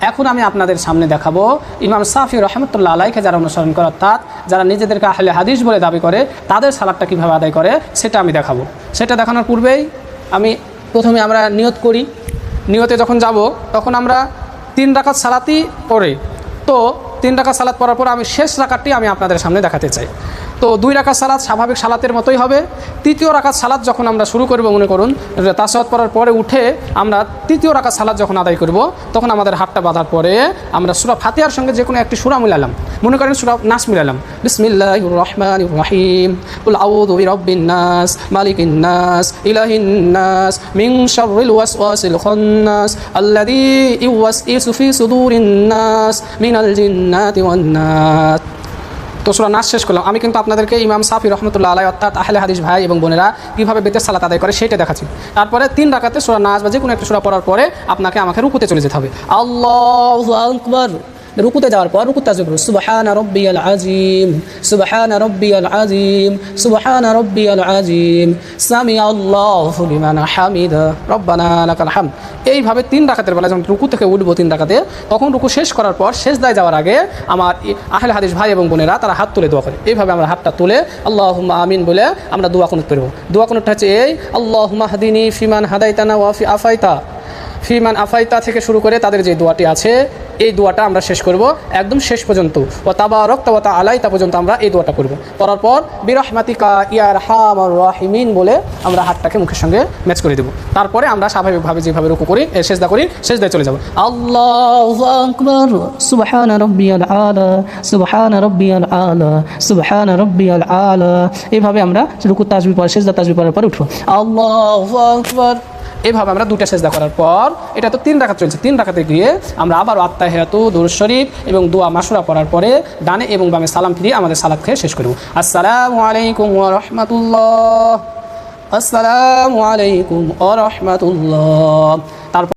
এখন আমি আপনাদের সামনে দেখাবো ইমাম শাফি রহমতুল্লাহ আলাইকে যারা অনুসরণ করে, অর্থাৎ যারা নিজেদেরকে আহলে হাদিস বলে দাবি করে, তাদের সালাতটা কীভাবে আদায় করে সেটা আমি দেখাবো। সেটা দেখানোর পূর্বেই আমি প্রথমে আমরা নিয়ত করি। নিয়তে যখন যাব তখন আমরা 3 রাকাত সালাতই পড়ে, তো 3 রাকাত সালাত পড়ার পর আমি শেষ রাকাতটি আমি আপনাদের সামনে দেখাতে চাই। তো 2 রাকাত সালাত স্বাভাবিক সালাতের মতোই হবে। 3য় রাকাত সালাত যখন আমরা শুরু করব, মনে করুন তাশাহুদ পড়ার পরে উঠে আমরা 3য় রাকাত সালাত যখন আদায় করব, তখন আমাদের হাতটা বাঁধার পরে আমরা সূরা ফাতিহার সঙ্গে যে কোনো একটি সূরা মিলালাম। মনে করেন সূরা নাস মিলালাম, বিসমিল্লাহির রাহমানির রাহিম, কুল আউযু বিরাব্বিন নাস, মালিকিন নাস, ইলাহিন নাস, মিন শাররিল ওয়াসওয়াসিল খান্নাস, আল্লাযী ইউওয়াসওয়িসু ফি সুদুরিন নাস মিনাল জিন্নাতি ওয়ান নাস। তো সূরা নাস শেষ করলাম। আমি কিন্তু আপনাদেরকে ইমাম শাফি রহমতুল্লাহ আলাইহি অর্থাৎ আহলে হাদিস ভাই এবং বোনেরা কীভাবে বেতের সালাত আদায় করে সেটা দেখাচ্ছি। তারপরে 3 রাকাতে সূরা নাস বা যে কোনো একটা সূরা পড়ার পরে আমাকে রুকুতে চলে যেতে হবে। আল্লাহু আকবার। রুকুতে যাওয়ার পর রুকুতে তাসবিহ করব, সুবহানা রাব্বিয়াল আযীম, সুবহানা রাব্বিয়াল আযীম, সুবহানা রাব্বিয়াল আযীম, সামিআল্লাহু লিমান হামিদা, রব্বানা লাকাল হামদ। এইভাবে 3 রাকাতের বেলা যখন রুকু থেকে উঠবো 3 রাকাতে, তখন রুকু শেষ করার পর সিজদায় যাওয়ার আগে আমার আহলে হাদিস ভাই এবং বোনেরা তারা হাত তুলে দোয়া করে। এইভাবে আমরা হাতটা তুলে আল্লাহুম্মা আমিন বলে আমরা দোয়া কুনুত করব। দোয়া কুনুতটা হচ্ছে এই, আল্লাহুম্মা হদিনি ফিমান হাদাইতানা ওয়া ফি আফাইতা, ফিমান আফাইতা থেকে শুরু করে তাদের যে দোয়াটি আছে এই দোয়াটা আমরা শেষ করব একদম শেষ পর্যন্ত, ওয়া তাবারাকতা ওয়া তাআলাইতা পর্যন্ত আমরা এই দোয়াটা করব। করার পর বিরহমাতিকা ইয়া আরহামার রাহিমিন বলে আমরা হাতটাকে মুখের সঙ্গে ম্যাচ করে দেব। তারপরে আমরা স্বাভাবিকভাবে যেভাবে রুকু করি, সিজদা করি, সিজদায় চলে যাব। আল্লাহু আকবার, সুবহানা রাব্বিয়াল আলা, সুবহানা রাব্বিয়াল আলা, সুবহানা রাব্বিয়াল আলা। এইভাবে আমরা রুকু তাসবিহ পড়ে সিজদা তাসবিহ পড়ার পর উঠব, আল্লাহু আকবার। এইভাবে আমরা 2টা সিজদা করার পর, এটা তো 3 রাকাত চলছে, 3 রাকাতে গিয়ে আমরা আবার আত্তাহিয়াতু, দুরূদ শরীফ এবং দোয়া মাশুরা পড়ার পরে ডানে এবং বামে সালাম ফিরিয়ে আমাদের সালাত খেয়ে শেষ করব। আসসালামু আলাইকুম ওয়া রাহমাতুল্লাহ, আসসালামু আলাইকুম ওয়া রাহমাতুল্লাহ।